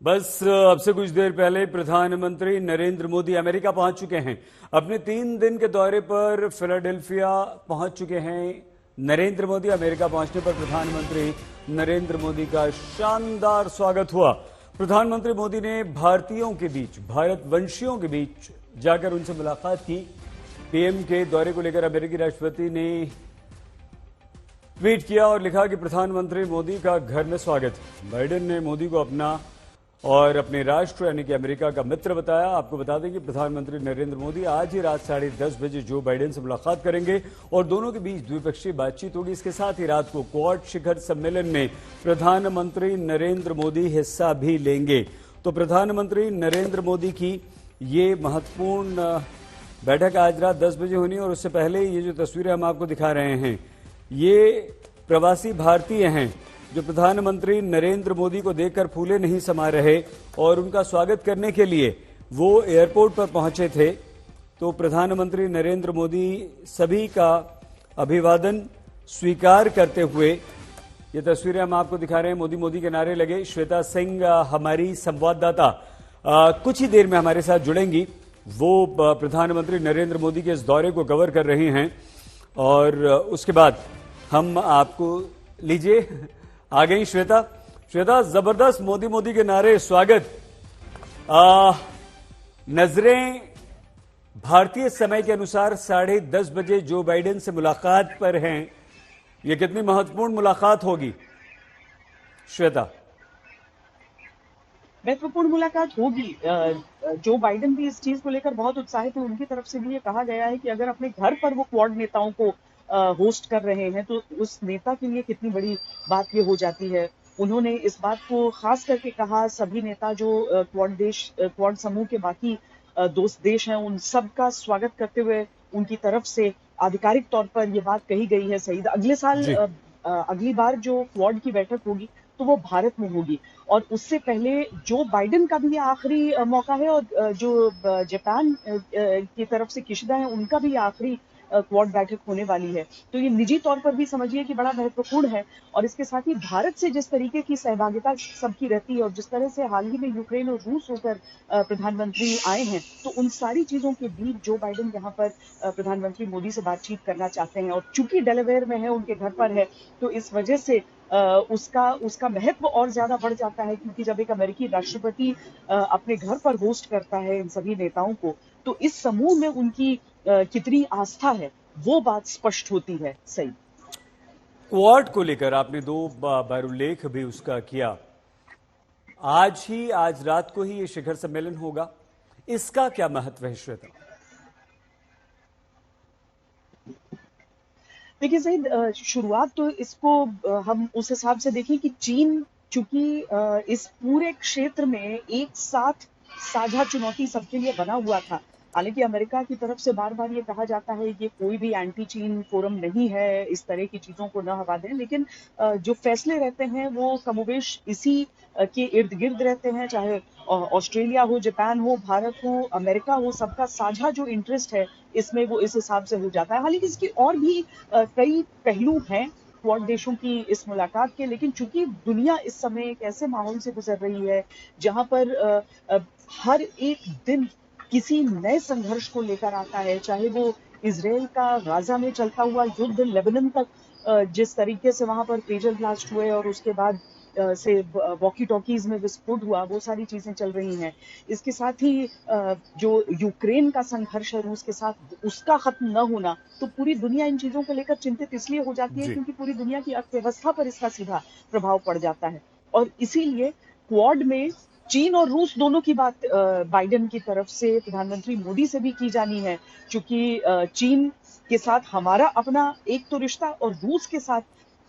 बस अब से कुछ देर पहले प्रधानमंत्री नरेंद्र मोदी अमेरिका पहुंच चुके हैं। अपने 3 दिन के दौरे पर फिलाडेल्फिया पहुंच चुके हैं नरेंद्र मोदी। अमेरिका पहुंचने पर प्रधानमंत्री नरेंद्र मोदी का शानदार स्वागत हुआ। प्रधानमंत्री मोदी ने भारतीयों के बीच, भारतवंशियों के बीच जाकर उनसे मुलाकात की। पीएम के दौरे को लेकर अमेरिकी राष्ट्रपति ने ट्वीट किया और लिखा कि प्रधानमंत्री मोदी का घर में स्वागत। बाइडेन ने मोदी को अपना और अपने राष्ट्र यानी कि अमेरिका का मित्र बताया। आपको बता दें कि प्रधानमंत्री नरेंद्र मोदी आज ही रात 10:30 बजे जो बाइडेन से मुलाकात करेंगे और दोनों के बीच द्विपक्षीय बातचीत होगी। इसके साथ ही रात को क्वाड शिखर सम्मेलन में प्रधानमंत्री नरेंद्र मोदी हिस्सा भी लेंगे। तो प्रधानमंत्री नरेंद्र मोदी की ये महत्वपूर्ण बैठक आज रात 10 बजे होनी और उससे पहले ये जो तस्वीरें हम आपको दिखा रहे हैं, ये प्रवासी भारतीय हैं जो प्रधानमंत्री नरेंद्र मोदी को देखकर फूले नहीं समा रहे और उनका स्वागत करने के लिए वो एयरपोर्ट पर पहुंचे थे। तो प्रधानमंत्री नरेंद्र मोदी सभी का अभिवादन स्वीकार करते हुए ये तस्वीरें हम आपको दिखा रहे हैं। मोदी मोदी के नारे लगे। श्वेता सिंह हमारी संवाददाता कुछ ही देर में हमारे साथ जुड़ेंगी। वो प्रधानमंत्री नरेंद्र मोदी के इस दौरे को कवर कर रही हैं और उसके बाद हम आपको लीजिए आ गई श्वेता। श्वेता, जबरदस्त मोदी मोदी के नारे, स्वागत। नजरें भारतीय समय के अनुसार 10:30 बजे जो बाइडेन से मुलाकात पर हैं। ये कितनी महत्वपूर्ण मुलाकात होगी श्वेता? महत्वपूर्ण मुलाकात होगी। जो बाइडेन भी इस चीज को लेकर बहुत उत्साहित है। उनकी तरफ से भी ये कहा गया है कि अगर अपने घर पर वो क्वाड नेताओं को होस्ट कर रहे हैं तो उस नेता के लिए कितनी बड़ी बात ये हो जाती है। उन्होंने इस बात को खास करके कहा, सभी नेता जो क्वाड समूह के बाकी दोस्त देश हैं, उन सब का स्वागत करते हुए उनकी तरफ से आधिकारिक तौर पर यह बात कही गई है। सईद, अगले साल अगली बार जो क्वाड की बैठक होगी तो वो भारत में होगी और उससे पहले जो बाइडेन का भी आखिरी मौका है और जो जापान की तरफ से किशिदा है उनका भी आखिरी क्वाड बैठक होने वाली है। तो ये निजी तौर पर भी समझिए कि बड़ा महत्वपूर्ण है। और इसके साथ ही भारत से जिस तरीके की सहभागिता सबकी रहती है और जिस तरह से हाल ही में यूक्रेन और रूस होकर प्रधानमंत्री आए हैं, तो उन सारी चीजों के बीच जो बाइडेन यहाँ पर प्रधानमंत्री मोदी से बातचीत करना चाहते हैं और चूंकि डेलावेयर में है, उनके घर पर है, तो इस वजह से उसका महत्व और ज्यादा बढ़ जाता है। क्योंकि जब एक अमेरिकी राष्ट्रपति अपने घर पर होस्ट करता है इन सभी नेताओं को, तो इस समूह में उनकी कितनी आस्था है वो बात स्पष्ट होती है। सही, क्वाड को लेकर आपने 2 बार उल्लेख भी उसका किया। आज रात को ही ये शिखर सम्मेलन होगा, इसका क्या महत्व है श्वेता? देखिए सही, शुरुआत तो इसको हम उस हिसाब से देखें कि चीन चूंकि इस पूरे क्षेत्र में एक साथ साझा चुनौती सबके लिए बना हुआ था। हालांकि अमेरिका की तरफ से बार बार ये कहा जाता है कि कोई भी एंटी चीन फोरम नहीं है, इस तरह की चीजों को न हवा दें, लेकिन जो फैसले रहते हैं वो कमोबेश इसी के इर्द गिर्द रहते हैं। चाहे ऑस्ट्रेलिया हो, जापान हो, भारत हो, अमेरिका हो, सबका साझा जो इंटरेस्ट है इसमें वो इस हिसाब से हो जाता है। हालांकि इसकी और भी कई पहलू हैं क्वाड देशों की इस मुलाकात के, लेकिन चूंकि दुनिया इस समय एक ऐसे माहौल से गुजर रही है जहां पर हर एक दिन किसी नए संघर्ष को लेकर आता है, चाहे वो इजराइल का गाजा में चलता हुआ युद्ध, लेबनान तक जिस तरीके से वहां पर पेजर ब्लास्ट हुए और उसके बाद से वॉकी टॉकीज में विस्फोट हुआ, वो सारी चीजें चल रही हैं। इसके साथ ही जो यूक्रेन का संघर्ष है रूस के साथ, उसका खत्म न होना, तो पूरी दुनिया इन चीजों को लेकर चिंतित इसलिए हो जाती है क्योंकि पूरी दुनिया की अर्थव्यवस्था पर इसका सीधा प्रभाव पड़ जाता है। और इसीलिए क्वाड में चीन और रूस दोनों की बात बाइडेन की तरफ से प्रधानमंत्री मोदी से भी की जानी है। क्योंकि चीन के साथ हमारा अपना एक तो रिश्ता, और रूस के साथ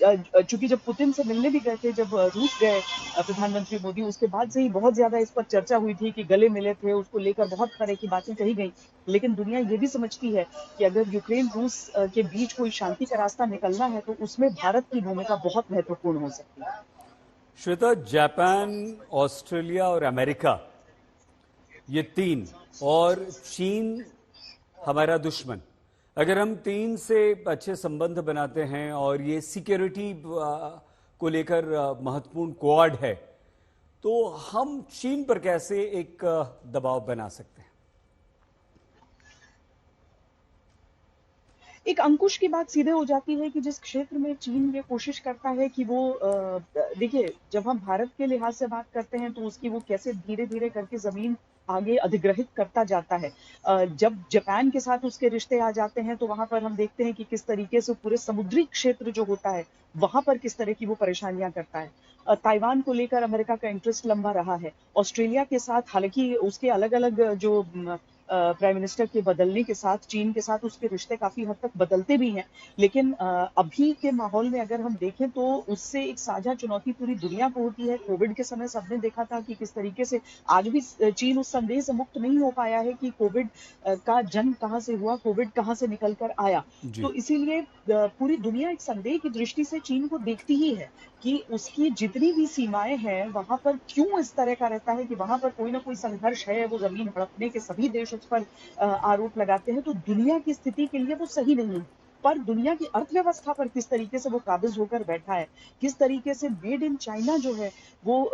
चूंकि जब पुतिन से मिलने भी गए थे, जब रूस गए प्रधानमंत्री मोदी, उसके बाद से ही बहुत ज्यादा इस पर चर्चा हुई थी कि गले मिले थे, उसको लेकर बहुत तरह की बातें कही गई। लेकिन दुनिया ये भी समझती है कि अगर यूक्रेन रूस के बीच कोई शांति का रास्ता निकलना है तो उसमें भारत की भूमिका बहुत महत्वपूर्ण हो सकती है। श्वेता, जापान, ऑस्ट्रेलिया और अमेरिका, ये 3, और चीन हमारा दुश्मन, अगर हम 3 से अच्छे संबंध बनाते हैं और ये सिक्योरिटी को लेकर महत्वपूर्ण क्वाड है, तो हम चीन पर कैसे एक दबाव बना सकते हैं? एक अंकुश की बात सीधे हो जाती है कि जिस क्षेत्र में चीन ये कोशिश करता है कि वो देखिए, जब हम भारत के लिहाज से बात करते हैं तो उसकी वो कैसे धीरे धीरे करके जमीन आगे अधिग्रहित करता जाता है। जब जापान के साथ उसके रिश्ते आ जाते हैं तो वहां पर हम देखते हैं कि किस तरीके से पूरे समुद्री क्षेत्र जो होता है वहां पर किस तरह की वो परेशानियां करता है। ताइवान को लेकर अमेरिका का इंटरेस्ट लंबा रहा है। ऑस्ट्रेलिया के साथ हालांकि उसके अलग अलग जो प्राइम मिनिस्टर के बदलने के साथ चीन के साथ उसके रिश्ते काफी हद तक बदलते भी हैं, लेकिन अभी के माहौल में अगर हम देखें तो उससे एक साझा चुनौती पूरी दुनिया को होती है। कोविड के समय सबने देखा था कि किस तरीके से आज भी चीन उस संदेह से मुक्त नहीं हो पाया है कि कोविड का जन्म कहाँ से हुआ, कोविड कहाँ से निकल कर आया। जी। तो इसीलिए पूरी दुनिया एक संदेह की दृष्टि से चीन को देखती ही है कि उसकी जितनी भी सीमाएं हैं वहां पर क्यों इस तरह का रहता है कि वहां पर कोई ना कोई संघर्ष है, वो जमीन हड़पने के सभी देश उस पर आरोप लगाते हैं। तो दुनिया की स्थिति के लिए वो सही नहीं है, पर दुनिया की अर्थव्यवस्था पर किस तरीके से वो काबिज होकर बैठा है, किस तरीके से मेड इन चाइना जो है वो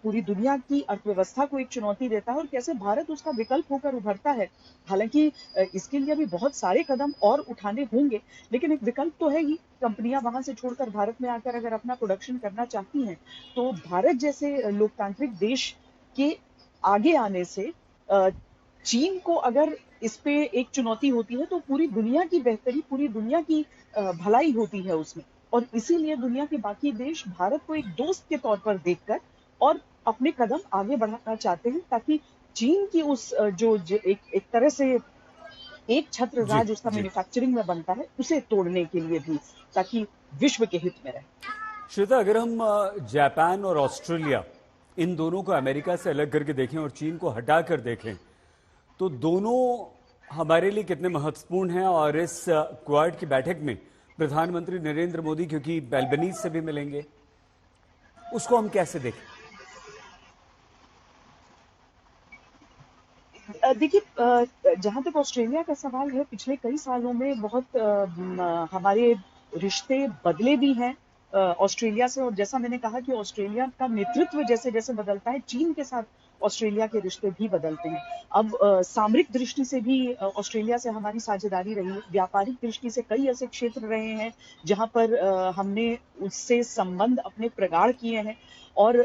पूरी दुनिया की अर्थव्यवस्था को एक चुनौती देता है और कैसे भारत उसका विकल्प होकर उभरता है। हालांकि इसके लिए अभी बहुत सारे कदम और उठाने होंगे, लेकिन एक विकल्प तो है ही। कंपनियां वहां से छोड़कर भारत में आकर अगर अपना प्रोडक्शन करना चाहती हैं तो भारत जैसे लोकतांत्रिक देश के आगे आने से चीन को अगर इस पे एक चुनौती होती है तो पूरी दुनिया की बेहतरी, पूरी दुनिया की भलाई होती है उसमें। और इसीलिए दुनिया के बाकी देश भारत को एक दोस्त के तौर पर देखकर और अपने कदम आगे बढ़ाना चाहते हैं ताकि चीन की उस जो एक तरह से एक छत्र जी। राज उसका जी। मैन्युफैक्चरिंग में बनता है, उसे तोड़ने के लिए भी, ताकि विश्व के हित में रहे। श्वेता, अगर हम जापान और ऑस्ट्रेलिया इन दोनों को अमेरिका से अलग करके देखें और चीन को हटा कर देखें तो दोनों हमारे लिए कितने महत्वपूर्ण हैं? और इस क्वाड की बैठक में प्रधानमंत्री नरेंद्र मोदी क्योंकि एल्बनीज से भी मिलेंगे, उसको हम कैसे देखें? देखिए, जहां तक ऑस्ट्रेलिया का सवाल है, पिछले कई सालों में बहुत हमारे रिश्ते बदले भी हैं ऑस्ट्रेलिया से। और जैसा मैंने कहा कि ऑस्ट्रेलिया का नेतृत्व जैसे जैसे बदलता है, चीन के साथ ऑस्ट्रेलिया के रिश्ते भी बदलते हैं। अब सामरिक दृष्टि से भी ऑस्ट्रेलिया से हमारी साझेदारी रही है, व्यापारिक दृष्टि से कई ऐसे क्षेत्र रहे हैं जहां पर हमने उससे संबंध अपने प्रगाढ़ किए हैं। और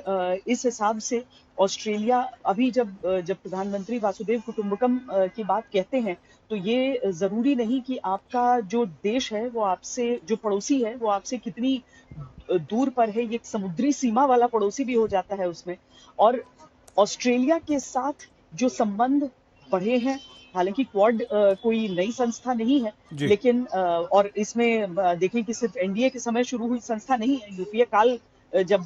इस हिसाब से ऑस्ट्रेलिया अभी जब प्रधानमंत्री वासुदेव कुटुंबकम की बात कहते हैं तो ये जरूरी नहीं कि आपका जो देश है वो आपसे, जो पड़ोसी है वो आपसे कितनी दूर पर है, ये एक समुद्री सीमा वाला पड़ोसी भी हो जाता है उसमें। और ऑस्ट्रेलिया के साथ जो संबंध बढ़े हैं, हालांकि क्वाड कोई नई संस्था नहीं है, जी। लेकिन और इसमें देखें कि सिर्फ एनडीए के समय शुरू हुई संस्था नहीं है, यूपीए काल जब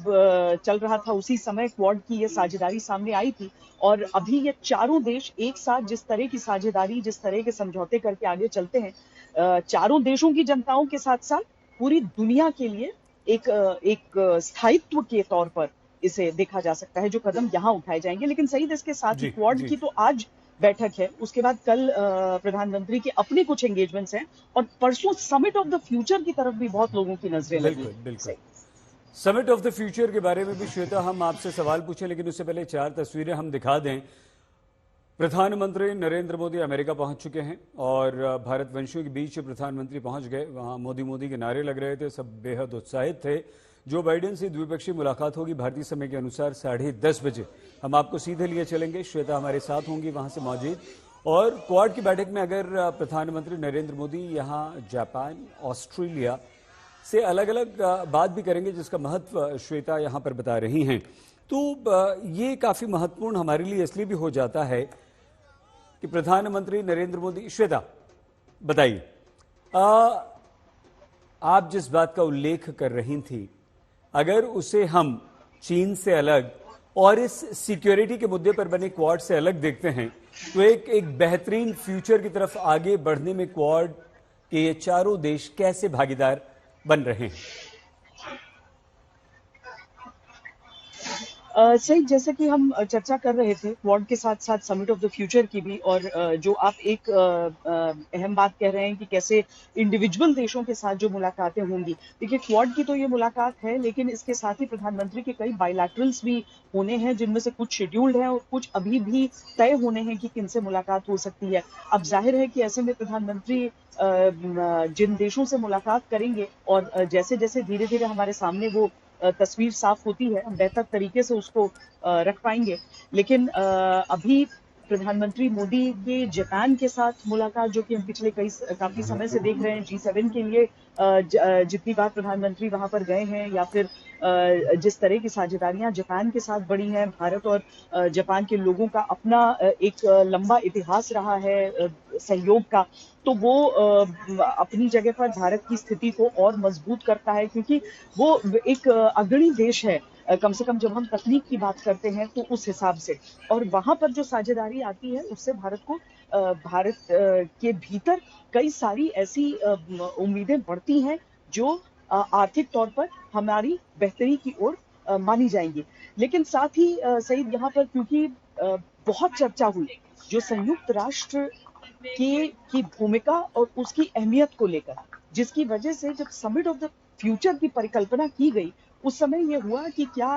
चल रहा था उसी समय क्वाड की ये साझेदारी सामने आई थी। और अभी ये चारों देश एक साथ जिस तरह की साझेदारी, जिस तरह के समझौते करके आगे चलते हैं, चारों देशों की जनताओं के साथ साथ पूरी दुनिया के लिए एक स्थायित्व के तौर पर इसे देखा जा सकता है, जो कदम यहाँ उठाए जाएंगे। लेकिन सही इसके साथ ही जी। क्वाड जी। की तो आज बैठक है, उसके बाद कल प्रधानमंत्री के अपने कुछ एंगेजमेंट्स हैं और परसों समिट ऑफ द फ्यूचर की तरफ भी बहुत लोगों की नजरें लगी। बिल्कुल बिल्कुल। समिट ऑफ द फ्यूचर के बारे में भी श्वेता हम आपसे सवाल पूछें, लेकिन उससे पहले 4 तस्वीरें हम दिखा दें। प्रधानमंत्री नरेंद्र मोदी अमेरिका पहुंच चुके हैं और भारतवंशियों के बीच प्रधानमंत्री पहुंच गए। वहां मोदी मोदी के नारे लग रहे थे, सब बेहद उत्साहित थे। जो बाइडेन से द्विपक्षीय मुलाकात होगी भारतीय समय के अनुसार 10:30 बजे। हम आपको सीधे लिए चलेंगे, श्वेता हमारे साथ होंगी वहां से मौजूद। और क्वाड की बैठक में अगर प्रधानमंत्री नरेंद्र मोदी यहाँ जापान, ऑस्ट्रेलिया से अलग अलग बात भी करेंगे, जिसका महत्व श्वेता यहाँ पर बता रही हैं, तो ये काफी महत्वपूर्ण हमारे लिए इसलिए भी हो जाता है कि प्रधानमंत्री नरेंद्र मोदी, श्वेता बताइए, आप जिस बात का उल्लेख कर रही थी, अगर उसे हम चीन से अलग और इस सिक्योरिटी के मुद्दे पर बने क्वाड से अलग देखते हैं तो एक बेहतरीन फ्यूचर की तरफ आगे बढ़ने में क्वाड के ये चारों देश कैसे भागीदार बन रहे हैं? सही, जैसे कि हम चर्चा कर रहे थे क्वाड के साथ साथ समिट ऑफ द फ्यूचर की भी, और जो आप एक अहम बात कह रहे हैं कि कैसे इंडिविजुअल देशों के साथ जो मुलाकातें होंगी। देखिए, क्वाड की तो ये मुलाकात है, लेकिन इसके साथ ही प्रधानमंत्री के कई बायलैटरल्स भी होने हैं, जिनमें से कुछ शेड्यूल्ड हैं और कुछ अभी भी तय होने हैं कि किनसे मुलाकात हो सकती है। अब जाहिर है कि ऐसे में प्रधानमंत्री जिन देशों से मुलाकात करेंगे और जैसे जैसे धीरे धीरे हमारे सामने वो तस्वीर साफ होती है, हम बेहतर तरीके से उसको रख पाएंगे। लेकिन अभी प्रधानमंत्री मोदी के जापान के साथ मुलाकात, जो कि हम पिछले काफी समय से देख रहे हैं, G7 के लिए जितनी बार प्रधानमंत्री वहां पर गए हैं, या फिर जिस तरह की साझेदारियां जापान के साथ बढ़ी हैं, भारत और जापान के लोगों का अपना एक लंबा इतिहास रहा है सहयोग का, तो वो अपनी जगह पर भारत की स्थिति को और मजबूत करता है, क्योंकि वो एक अग्रणी देश है, कम से कम जब हम तकनीक की बात करते हैं तो उस हिसाब से। और वहां पर जो साझेदारी आती है, उससे भारत के भीतर कई सारी ऐसी उम्मीदें बढ़ती हैं जो आर्थिक तौर पर हमारी बेहतरी की ओर मानी जाएंगी। लेकिन साथ ही सईद, यहाँ पर क्योंकि बहुत चर्चा हुई जो संयुक्त राष्ट्र की भूमिका और उसकी अहमियत को लेकर, जिसकी वजह से जब समिट ऑफ द फ्यूचर की परिकल्पना की गई, उस समय ये हुआ कि क्या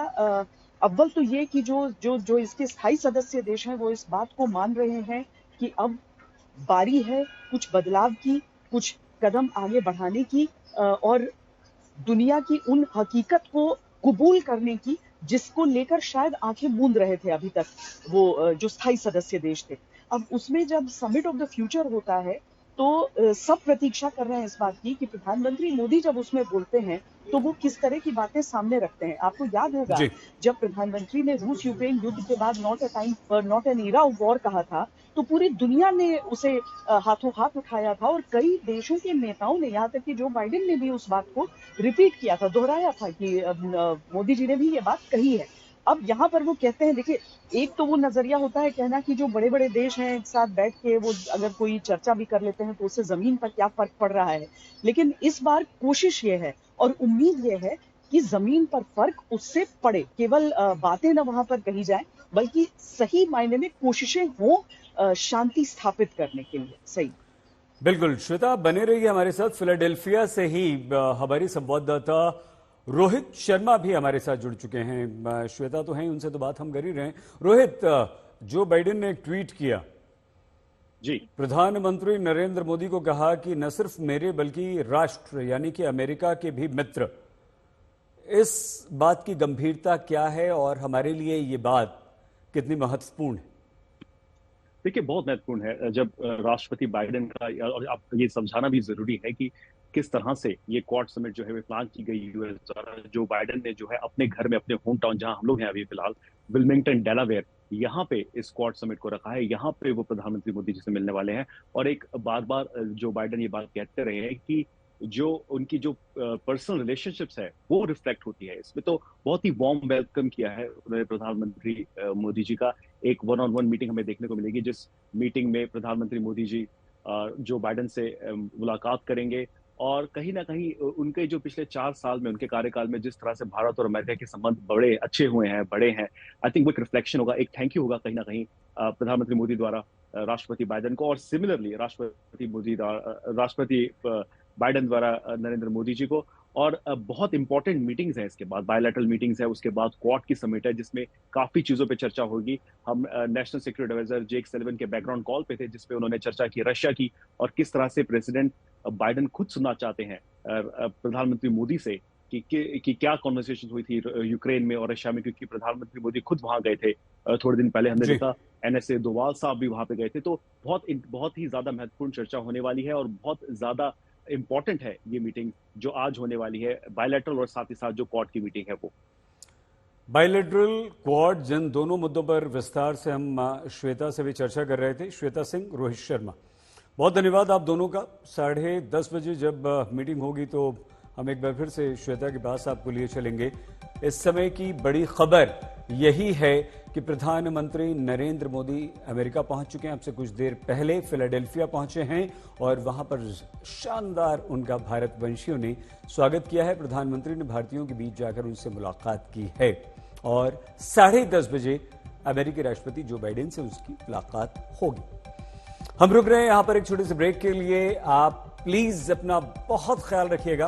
अव्वल तो ये कि जो जो जो इसके स्थायी सदस्य देश हैं वो इस बात को मान रहे हैं कि अब बारी है कुछ बदलाव की, कुछ कदम आगे बढ़ाने की, और दुनिया की उन हकीकत को कबूल करने की, जिसको लेकर शायद आंखें मूंद रहे थे अभी तक वो जो स्थायी सदस्य देश थे। अब उसमें जब समिट ऑफ द फ्यूचर होता है, तो सब प्रतीक्षा कर रहे हैं इस बात की कि प्रधानमंत्री मोदी जब उसमें बोलते हैं तो वो किस तरह की बातें सामने रखते हैं। आपको याद होगा जी। जब प्रधानमंत्री ने रूस यूक्रेन युद्ध के बाद not an era of war कहा था, तो पूरी दुनिया ने उसे हाथों हाथ उठाया था, और कई देशों के नेताओं ने, यहाँ तक कि जो बाइडेन ने भी उस बात को रिपीट किया था, दोहराया था कि मोदी जी ने भी ये बात कही है। अब यहाँ पर वो कहते हैं, देखिए, एक तो वो नजरिया होता है कहना कि जो बड़े बड़े देश हैं एक साथ बैठ के वो अगर कोई चर्चा भी कर लेते हैं तो उससे जमीन पर क्या फर्क पड़ रहा है। लेकिन इस बार कोशिश ये है और उम्मीद ये है कि जमीन पर फर्क उससे पड़े, केवल बातें ना वहां पर कही जाए, बल्कि सही मायने में कोशिशें हों शांति स्थापित करने के लिए। सही, बिल्कुल श्वेता, आप बने रहिए हमारे साथ। फिलाडेल्फिया से ही हमारी संवाददाता रोहित शर्मा भी हमारे साथ जुड़ चुके हैं। श्वेता तो हैं, उनसे तो बात हम कर ही रहे हैं। रोहित, जो बाइडेन ने एक ट्वीट किया, जी, प्रधानमंत्री नरेंद्र मोदी को कहा कि न सिर्फ मेरे बल्कि राष्ट्र यानी कि अमेरिका के भी मित्र, इस बात की गंभीरता क्या है और हमारे लिए ये बात कितनी महत्वपूर्ण है? देखिए, बहुत महत्वपूर्ण है जब राष्ट्रपति बाइडेन का, और आप ये समझाना भी जरूरी है कि किस तरह से ये क्वाड समिट जो है वो प्लान की गई यूएस द्वारा। जो बाइडेन ने जो है अपने घर में, अपने होम टाउन जहां हम लोग हैं अभी फिलहाल, विल्मिंगटन डेलावेयर, यहाँ पे इस क्वाड समिट को रखा है। यहाँ पे वो प्रधानमंत्री मोदी जी से मिलने वाले हैं। और एक बार बार जो बाइडेन ये बात कहते रहे हैं कि जो उनकी जो पर्सनल रिलेशनशिप्स है वो रिफ्लेक्ट होती है इसमें। तो बहुत ही वार्म वेलकम किया है उन्होंने प्रधानमंत्री मोदी जी का। एक वन ऑन वन मीटिंग हमें देखने को मिलेगी, जिस मीटिंग में प्रधानमंत्री मोदी जी जो बाइडेन से मुलाकात करेंगे, और कहीं ना कहीं उनके जो पिछले 4 साल में, उनके कार्यकाल में जिस तरह से भारत और अमेरिका के संबंध बड़े अच्छे हुए हैं, बड़े हैं, आई थिंक वो एक रिफ्लेक्शन होगा, एक थैंक यू होगा कहीं ना कहीं प्रधानमंत्री मोदी द्वारा राष्ट्रपति बाइडेन को, और सिमिलरली राष्ट्रपति बाइडेन द्वारा नरेंद्र मोदी जी को। और बहुत इंपॉर्टेंट मीटिंग्स हैं इसके बाद, बायलैटरल मीटिंग्स है, उसके बाद क्वाड की समिट है जिसमें काफी चीजों पे चर्चा होगी। हम नेशनल सिक्योरिटी एडवाइजर जेक सलिवन के बैकग्राउंड कॉल पे थे, जिसपे उन्होंने चर्चा की रशिया की, और किस तरह से प्रेसिडेंट बाइडेन खुद सुनना चाहते हैं प्रधानमंत्री मोदी से कि क्या कॉन्वर्सेशन हुई थी यूक्रेन में और रशिया में, क्योंकि प्रधानमंत्री मोदी खुद वहां गए थे थोड़े दिन पहले, हमने देखा एनएसए डोवाल साहब भी वहां पे गए थे। तो बहुत ही ज्यादा महत्वपूर्ण चर्चा होने वाली है, और बहुत ज्यादा इंपॉर्टेंट है ये मीटिंग जो आज होने वाली है, बायलैटरल और साथ ही साथ जो क्वाड की मीटिंग है वो। बायलैटरल, क्वाड, जिन दोनों मुद्दों पर विस्तार से हम श्वेता से भी चर्चा कर रहे थे, श्वेता सिंह, रोहित शर्मा, बहुत धन्यवाद आप दोनों का। 10:30 बजे जब मीटिंग होगी तो हम एक बार फिर से श्वेता के पास आपको लिए चलेंगे। इस समय की बड़ी खबर यही है कि प्रधानमंत्री नरेंद्र मोदी अमेरिका पहुंच चुके हैं। अब से कुछ देर पहले फिलाडेल्फिया पहुंचे हैं और वहां पर शानदार उनका भारतवंशियों ने स्वागत किया है। प्रधानमंत्री ने भारतीयों के बीच जाकर उनसे मुलाकात की है और 10:30 बजे अमेरिकी राष्ट्रपति जो बाइडेन से उसकी मुलाकात होगी। हम रुक रहे हैं यहां पर एक छोटे से ब्रेक के लिए। आप प्लीज अपना बहुत ख्याल रखिएगा।